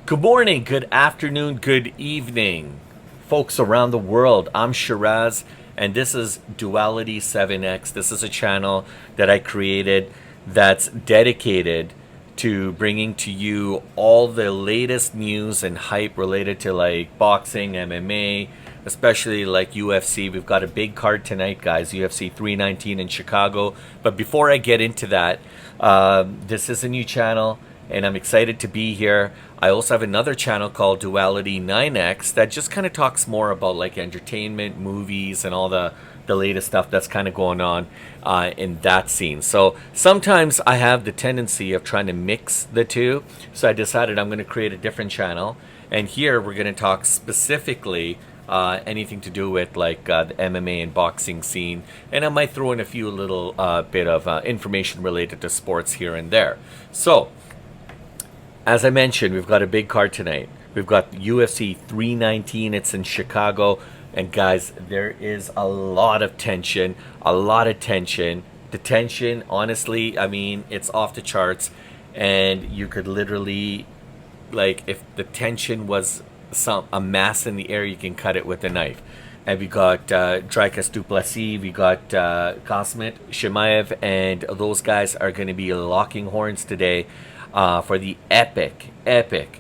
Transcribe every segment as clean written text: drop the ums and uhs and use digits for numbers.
Good morning, good afternoon, good evening, folks around the world. I'm Shiraz, and this is Duality 7X. This is a channel that I created that's dedicated to bringing to you all the latest news and hype related to like boxing, MMA, especially like UFC. We've got a big card tonight, guys. UFC 319 in Chicago. But before I get into that, this is a new channel and I'm excited to be here. I also have another channel called Duality 9X that just kind of talks more about like entertainment, movies, and all the latest stuff that's kind of going on in that scene. So sometimes I have the tendency of trying to mix the two. So I decided I'm going to create a different channel. And here we're going to talk specifically anything to do with like the MMA and boxing scene. And I might throw in a few little bit of information related to sports here and there. So as I mentioned, we've got a big card tonight. We've got UFC 319. It's in Chicago. And guys, there is a lot of tension. A lot of tension. The tension, honestly, I mean, it's off the charts. And you could literally, like, if the tension was a mass in the air, you can cut it with a knife. And we got Dricus du Plessis, we got Khamzat Chimaev, and those guys are going to be locking horns today for the epic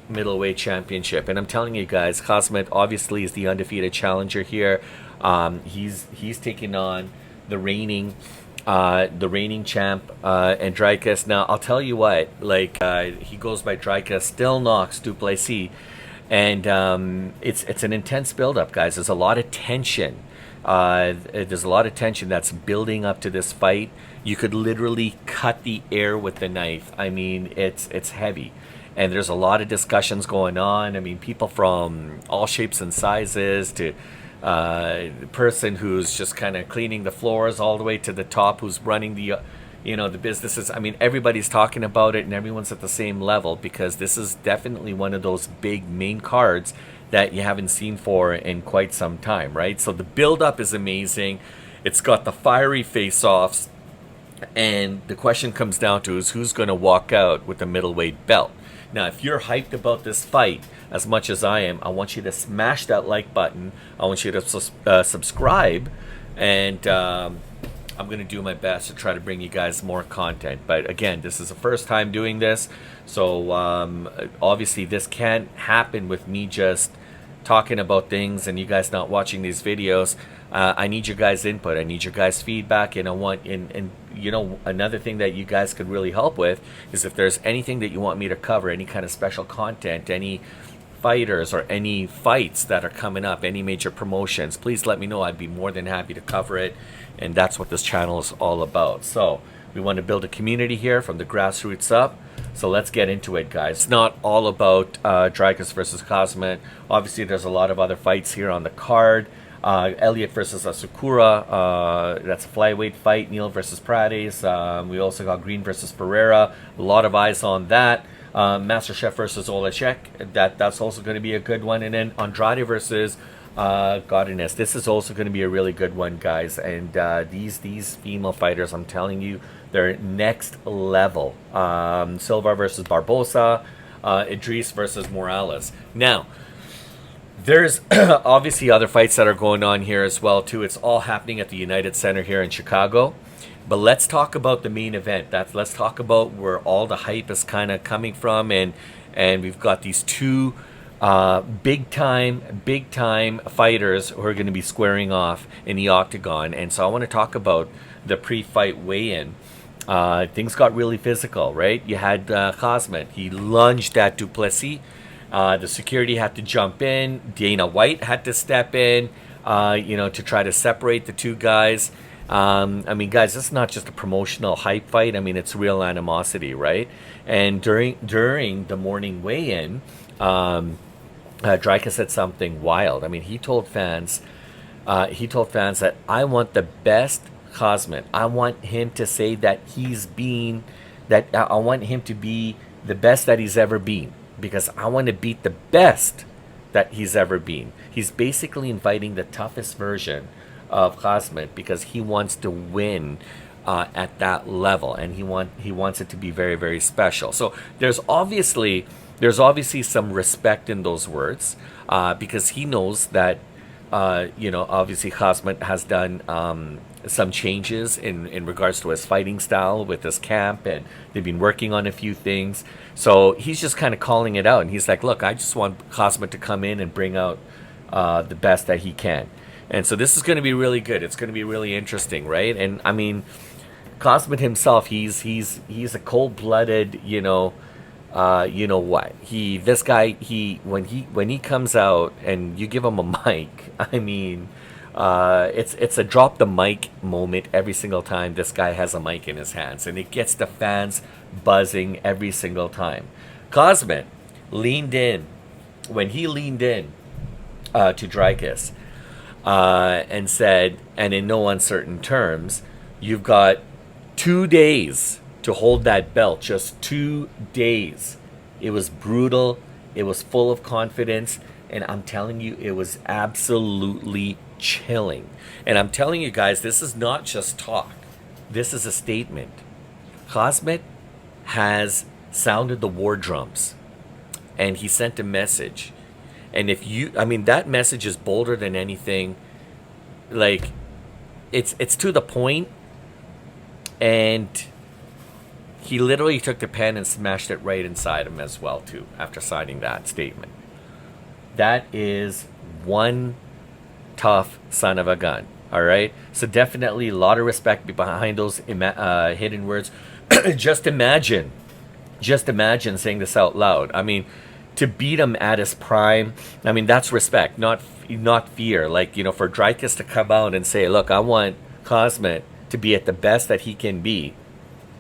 middleweight championship. And I'm telling you guys, Khamzat obviously is the undefeated challenger here. He's taking on the reigning champ, and Dricus. Now I'll tell you what, like he goes by Dricus, still knocks du Plessis, and it's an intense build-up, guys. There's a lot of tension. There's a lot of tension that's building up to this fight. You could literally cut the air with the knife. I mean, it's heavy. And there's a lot of discussions going on. I mean, people from all shapes and sizes to the person who's just kind of cleaning the floors all the way to the top who's running the businesses. I mean, everybody's talking about it and everyone's at the same level because this is definitely one of those big main cards that you haven't seen for in quite some time, right? So the build-up is amazing. It's got the fiery face-offs. And the question comes down to is who's going to walk out with the middleweight belt. Now, if you're hyped about this fight as much as I am, I want you to smash that like button. I want you to subscribe. And I'm going to do my best to try to bring you guys more content. But again, this is the first time doing this. So obviously this can't happen with me just talking about things and you guys not watching these videos. I need your guys' input. I need your guys' feedback, and I want and you know, another thing that you guys could really help with is if there's anything that you want me to cover, any kind of special content, any fighters or any fights that are coming up, any major promotions, please let me know. I'd be more than happy to cover it, and that's what this channel is all about. So we want to build a community here from the grassroots up. So let's get into it, guys. It's not all about Dricus versus Khamzat. Obviously, there's a lot of other fights here on the card. Elliott versus Asakura, that's a flyweight fight. Neal versus Prades. We also got Green versus Pereira. A lot of eyes on that. MasterChef versus Olechek. That's also going to be a good one. And then Andrade versus Godinez. This is also going to be a really good one, guys. And these female fighters, I'm telling you, they're next level. Silva versus Barbosa. Idris versus Morales. Now, there's obviously other fights that are going on here as well too. It's all happening at the United Center here in Chicago. But let's talk about the main event. Let's talk about where all the hype is kind of coming from, and we've got these two big time fighters who are going to be squaring off in the octagon. And so I want to talk about the pre-fight weigh-in. Things got really physical, right? You had Khamzat. He lunged at du Plessis. The security had to jump in. Dana White had to step in, to try to separate the two guys. I mean, guys, this is not just a promotional hype fight. I mean, it's real animosity, right? And during the morning weigh-in, Dricus said something wild. I mean, he told fans that I want the best Khamzat. I want him to say that I want him to be the best that he's ever been, because I want to beat the best that he's ever been. He's basically inviting the toughest version of Khamzat because he wants to win at that level, and he wants it to be very, very special. So there's obviously there's obviously some respect in those words, because he knows that, obviously Khamzat has done some changes in regards to his fighting style with his camp, and they've been working on a few things. So he's just kind of calling it out, and he's like, look, I just want Khamzat to come in and bring out the best that he can. And so this is going to be really good. It's going to be really interesting, right? And I mean, Khamzat himself, he's a cold-blooded, you know what? This guy, when he comes out and you give him a mic, I mean, it's a drop the mic moment every single time this guy has a mic in his hands, and it gets the fans buzzing every single time. Khamzat leaned in when he leaned in to Dricus, and said, and in no uncertain terms, you've got 2 days to hold that belt. Just 2 days. It was brutal. It was full of confidence. And I'm telling you, it was absolutely chilling. And I'm telling you guys, this is not just talk. This is a statement. Khamzat has sounded the war drums, and he sent a message. And that message is bolder than anything. Like, it's to the point, and he literally took the pen and smashed it right inside him as well, too, after signing that statement. That is one tough son of a gun, all right? So definitely a lot of respect behind those hidden words. Just imagine saying this out loud. I mean, to beat him at his prime, I mean, that's respect, not fear. Like, for Dricus to come out and say, look, I want Khamzat to be at the best that he can be.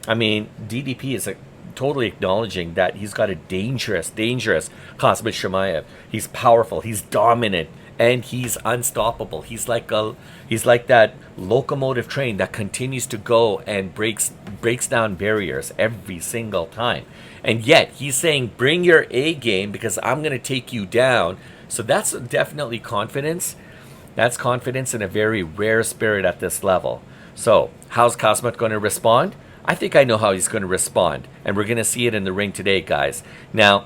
I mean, DDP is totally acknowledging that he's got a dangerous Khamzat Chimaev. He's powerful, he's dominant, and he's unstoppable. He's like that locomotive train that continues to go and breaks down barriers every single time. And yet he's saying, bring your A game, because I'm going to take you down. So that's definitely confidence. That's confidence in a very rare spirit at this level. So how's Khamzat going to respond? I think I know how he's going to respond, and we're going to see it in the ring today, guys. Now,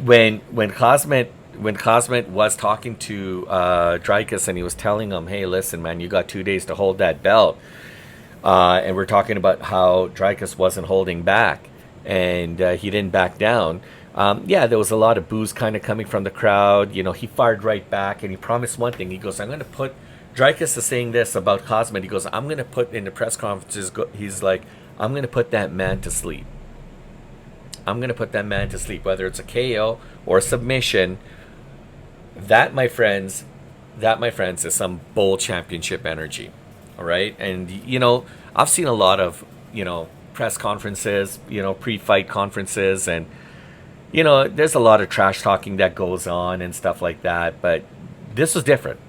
when Khamzat was talking to Dricus, and he was telling him, hey, listen, man, you got 2 days to hold that belt. And we're talking about how Dricus wasn't holding back, and he didn't back down. There was a lot of boos kind of coming from the crowd. He fired right back, and he promised one thing. He goes, I'm going to put... Dricus is saying this about Khamzat. He goes, I'm going to put, in the press conferences, he's like, I'm going to put that man to sleep. I'm going to put that man to sleep, whether it's a KO or a submission. That, my friends, is some bold championship energy. All right. And, I've seen a lot of, press conferences, pre-fight conferences, and, there's a lot of trash talking that goes on and stuff like that. But this was different.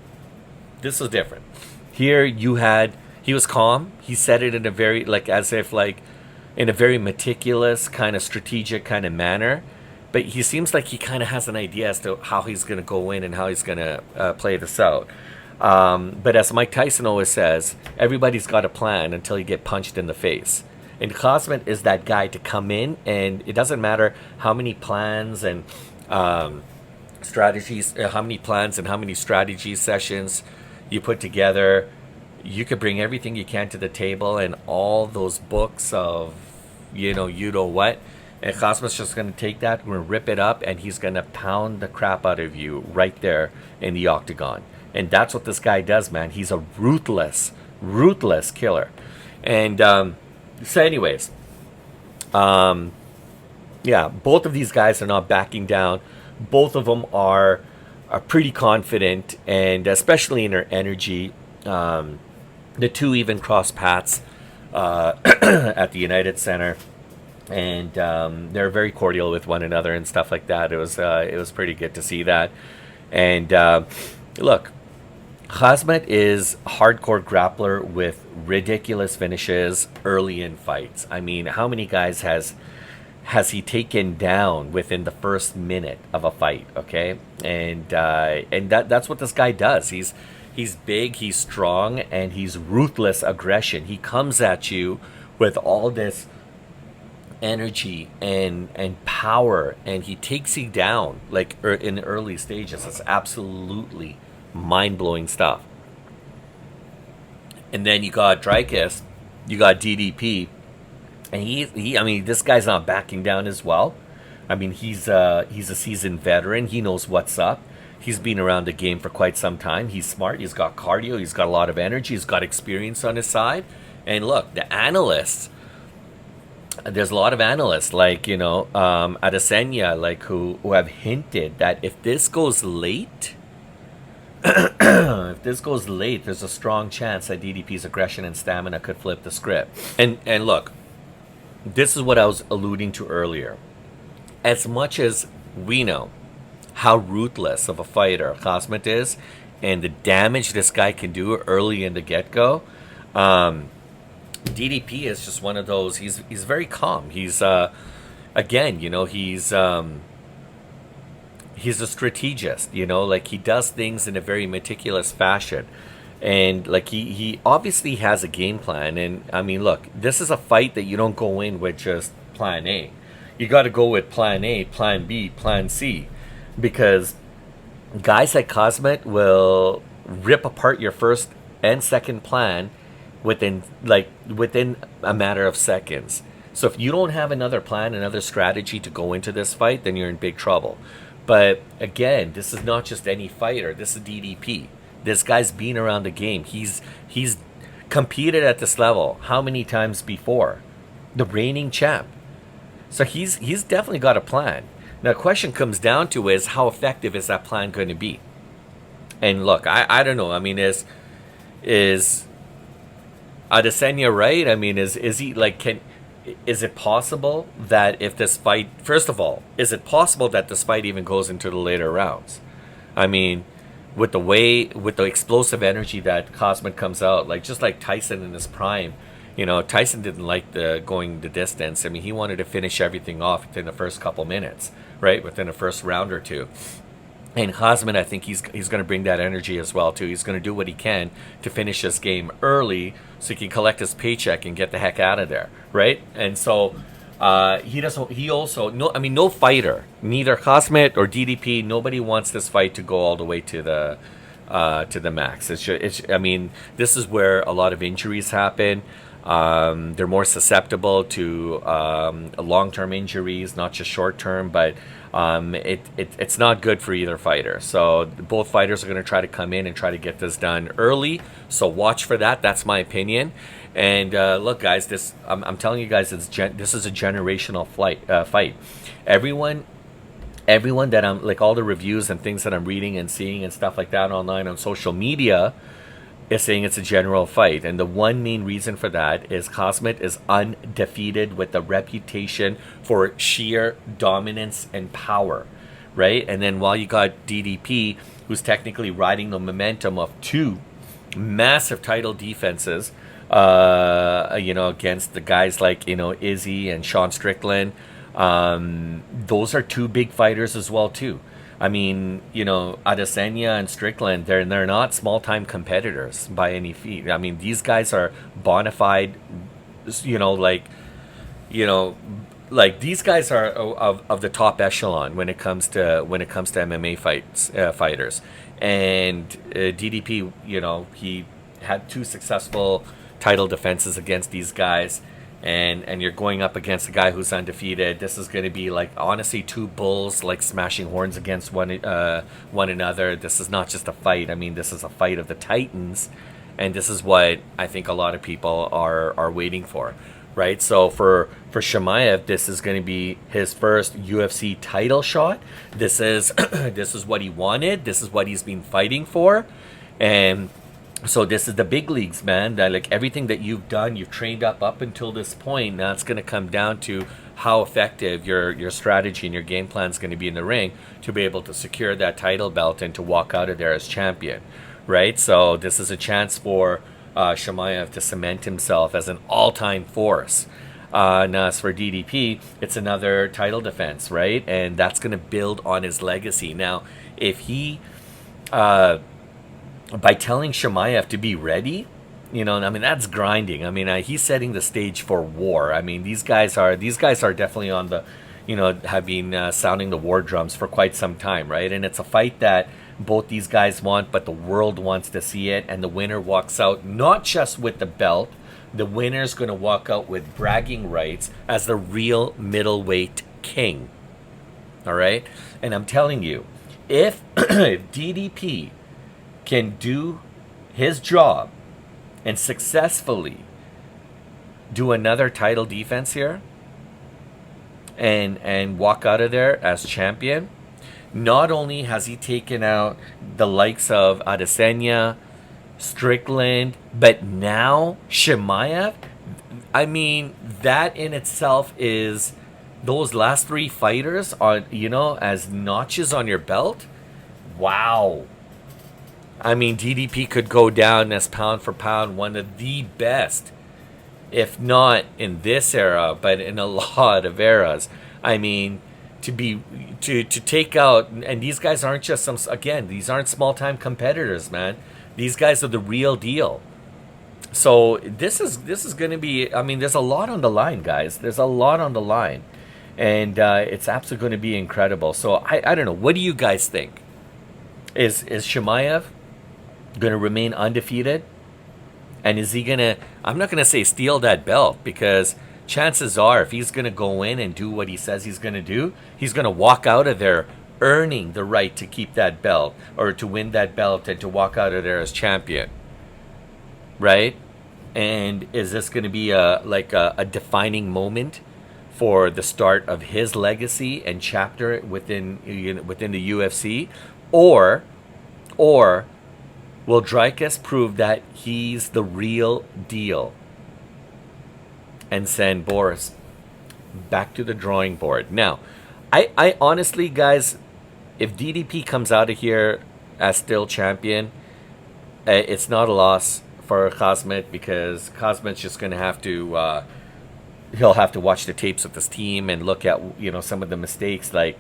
Here he was calm. He said it in a very, in a very meticulous, kind of strategic kind of manner. But he seems like he kind of has an idea as to how he's going to go in and how he's going to play this out. But as Mike Tyson always says, everybody's got a plan until you get punched in the face. And Khamzat is that guy to come in, and it doesn't matter how many plans and strategies, how many strategy sessions you put together. You could bring everything you can to the table, and all those books of, what. And Khamzat's just going to take that, we're going to rip it up, and he's going to pound the crap out of you right there in the octagon. And that's what this guy does, man. He's a ruthless killer. And so anyways, both of these guys are not backing down. Both of them are pretty confident, and especially in their energy. The two even crossed paths at the United Center, and they're very cordial with one another and stuff like that. It was pretty good to see that. And look, Khamzat is a hardcore grappler with ridiculous finishes early in fights. I mean, how many guys has he taken down within the first minute of a fight? Okay, and that's what this guy does. He's big, he's strong, and he's ruthless aggression. He comes at you with all this energy and power, and he takes you down like in the early stages. It's absolutely mind-blowing stuff. And then you got Dricus, you got DDP, and he I mean, this guy's not backing down as well. I mean, he's a seasoned veteran. He knows what's up. He's been around the game for quite some time. He's smart. He's got cardio. He's got a lot of energy. He's got experience on his side. And look, the analysts, there's a lot of analysts like, Adesanya, like who have hinted that if this goes late, if this goes late, there's a strong chance that DDP's aggression and stamina could flip the script. And look, this is what I was alluding to earlier. As much as we know how ruthless of a fighter Khamzat is, and the damage this guy can do early in the get-go, DDP is just one of those. He's very calm. He's again, he's a strategist. Like, he does things in a very meticulous fashion, and like he obviously has a game plan. And I mean, look, this is a fight that you don't go in with just plan A. You got to go with plan A, plan B, plan C, because guys like Khamzat will rip apart your first and second plan within a matter of seconds. So if you don't have another plan, another strategy to go into this fight, then you're in big trouble. But again, this is not just any fighter. This is DDP. This guy's been around the game. He's competed at this level how many times before? The reigning champ. So he's definitely got a plan. Now, the question comes down to is, how effective is that plan going to be? And look, I don't know. I mean, is Adesanya right? I mean, is he like, is it possible that if this fight, first of all, is it possible that this fight even goes into the later rounds? I mean, with the explosive energy that Khamzat comes out, like just like Tyson in his prime. Tyson didn't like going the distance. I mean, he wanted to finish everything off within the first couple minutes, right? Within the first round or two. And Khamzat, I think he's going to bring that energy as well too. He's going to do what he can to finish this game early, so he can collect his paycheck and get the heck out of there, right? And so he doesn't. He also no fighter, neither Khamzat or DDP. Nobody wants this fight to go all the way to the max. This is where a lot of injuries happen. They're more susceptible to long-term injuries, not just short-term, but it's not good for either fighter. So both fighters are going to try to come in and try to get this done early. So watch for that. That's my opinion. And look, guys, I'm telling you guys, this is a generational fight. Everyone that I'm like, all the reviews and things that I'm reading and seeing and stuff like that online on social media is saying it's a general fight. And the one main reason for that is Khamzat is undefeated with a reputation for sheer dominance and power, right? And then while you got DDP, who's technically riding the momentum of two massive title defenses, against the guys like, Izzy and Sean Strickland. Those are two big fighters as well too. I mean, Adesanya and Strickland, they're not small-time competitors by any feat. I mean, these guys are bona fide, these guys are of the top echelon when it comes to MMA fighters. And DDP, he had two successful title defenses against these guys. And you're going up against a guy who's undefeated. This is going to be like, honestly, two bulls like smashing horns against one another. This is not just a fight. I mean, this is a fight of the titans, and this is what I think a lot of people are waiting for, right? So for Chimaev, this is going to be his first UFC title shot. This is this is what he wanted. This is what he's been fighting for, and so this is the big leagues, man. That, like, everything that you've done, you've trained up until this point. Now it's going to come down to how effective your strategy and your game plan is going to be in the ring to be able to secure that title belt and to walk out of there as champion, right? So this is a chance for Chimaev to cement himself as an all-time force. Now, as for DDP, it's another title defense, right? And that's going to build on his legacy. Now, if he... by telling Chimaev to be ready, I mean, that's grinding. I mean, he's setting the stage for war. I mean, these guys are definitely on the, have been sounding the war drums for quite some time, right? And it's a fight that both these guys want, but the world wants to see it, and the winner walks out not just with the belt. The winner's going to walk out with bragging rights as the real middleweight king. All right, and I'm telling you, if DDP can do his job and successfully do another title defense here and walk out of there as champion, not only has he taken out the likes of Adesanya, Strickland, but now Chimaev, I mean, that in itself is, those last three fighters are, as notches on your belt. Wow. I mean, DDP could go down as pound for pound one of the best, if not in this era, but in a lot of eras. I mean, to take out, and these guys aren't just these aren't small time competitors, man. These guys are the real deal. So this is going to be, I mean, there's a lot on the line, guys. There's a lot on the line, and it's absolutely going to be incredible. So I don't know. What do you guys think? Is Chimaev going to remain undefeated? And is he going to, I'm not going to say steal that belt, because chances are if he's going to go in and do what he says he's going to do, he's going to walk out of there earning the right to keep that belt, or to win that belt, and to walk out of there as champion. Right? And is this going to be a defining moment for the start of his legacy and chapter within the UFC? Or will Dricus prove that he's the real deal and send Boris back to the drawing board? Now, I honestly, guys, if DDP comes out of here as still champion, it's not a loss for Khamzat, because Khamzat's just going to have to, he'll have to watch the tapes of this team and look at, some of the mistakes that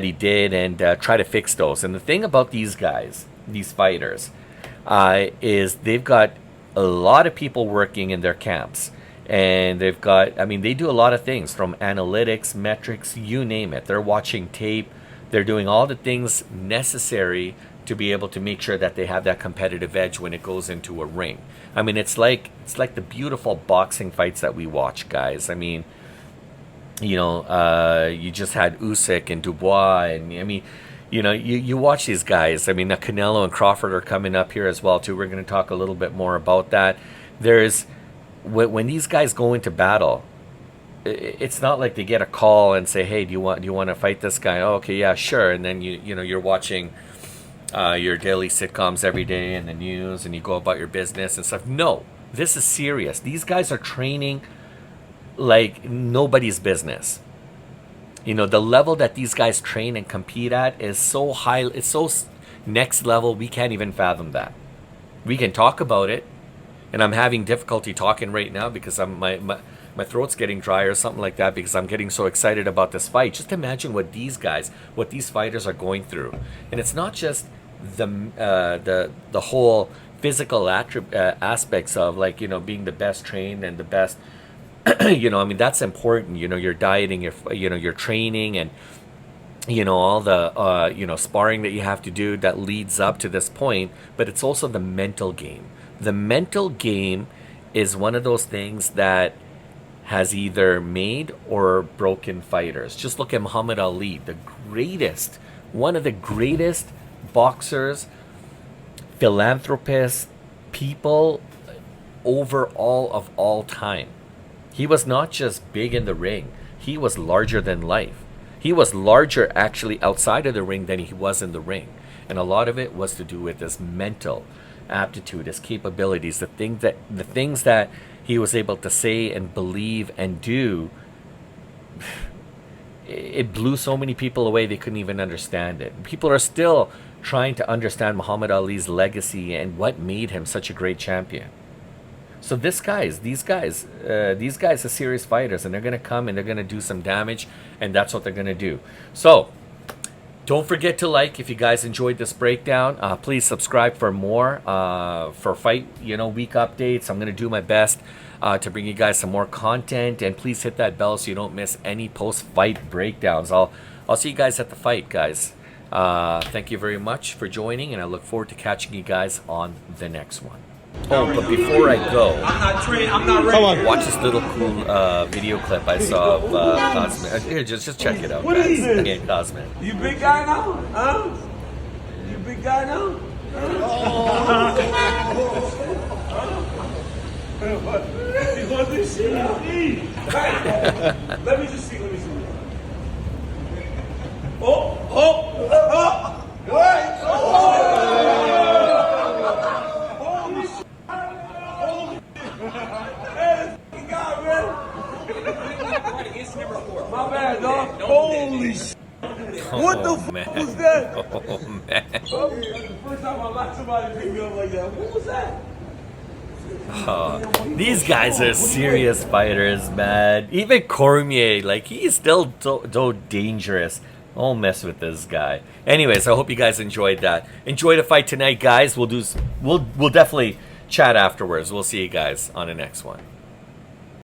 he did, and try to fix those. And the thing about these guys, these fighters, is they've got a lot of people working in their camps. And they've got, I mean, they do a lot of things, from analytics, metrics, you name it. They're watching tape. They're doing all the things necessary to be able to make sure that they have that competitive edge when it goes into a ring. I mean, it's like the beautiful boxing fights that we watch, guys. I mean, you just had Usyk and Dubois, and I mean, you watch these guys. I mean, Canelo and Crawford are coming up here as well too. We're going to talk a little bit more about that. There's, when these guys go into battle, it's not like they get a call and say, "Hey, do you want to fight this guy?" "Oh, okay, yeah, sure." And then you're watching your daily sitcoms every day and the news, and you go about your business and stuff. No, this is serious. These guys are training like nobody's business. The level that these guys train and compete at is so high. It's so next level. We can't even fathom that. We can talk about it, and I'm having difficulty talking right now because my throat's getting dry or something like that, because I'm getting so excited about this fight. Just imagine what these fighters are going through. And it's not just the whole physical aspects of, being the best trained and the best, I mean, that's important. Your dieting, your training, and all the sparring that you have to do that leads up to this point. But it's also the mental game. The mental game is one of those things that has either made or broken fighters. Just look at Muhammad Ali, one of the greatest boxers, philanthropists, people overall of all time. He was not just big in the ring. He was larger than life. He was larger actually outside of the ring than he was in the ring. And a lot of it was to do with his mental aptitude, his capabilities, the things that he was able to say and believe and do. It blew so many people away they couldn't even understand it. People are still trying to understand Muhammad Ali's legacy and what made him such a great champion. So these guys are serious fighters, and they're going to come and they're going to do some damage, and that's what they're going to do. So Don't forget to like if you guys enjoyed this breakdown. Please subscribe for more for fight, week updates. I'm gonna do my best to bring you guys some more content, and please hit that bell so you don't miss any post-fight breakdowns. I'll see you guys at the fight, guys. Thank you very much for joining, and I look forward to catching you guys on the next one. Oh, but before I go, I'm not trained. I'm not ready. watch this little cool video clip I saw of Cosman. Here, just check it out, What guys. is it? Again, Cosman. You big guy now? Huh? You big guy now? You want this shit out? Let me just see. Oh! What? Holy shit! Holy shit! Hey, this fucking guy, man! My bad, dog. Holy shit! What the fuck was that? Oh, man. That's the first time I let somebody pick me up like that. What was that? These guys are serious fighters, man. Even Cormier, like, he's still so dangerous. Don't mess with this guy. Anyways, I hope you guys enjoyed that. Enjoy the fight tonight, guys. We'll definitely chat afterwards. We'll see you guys on the next one.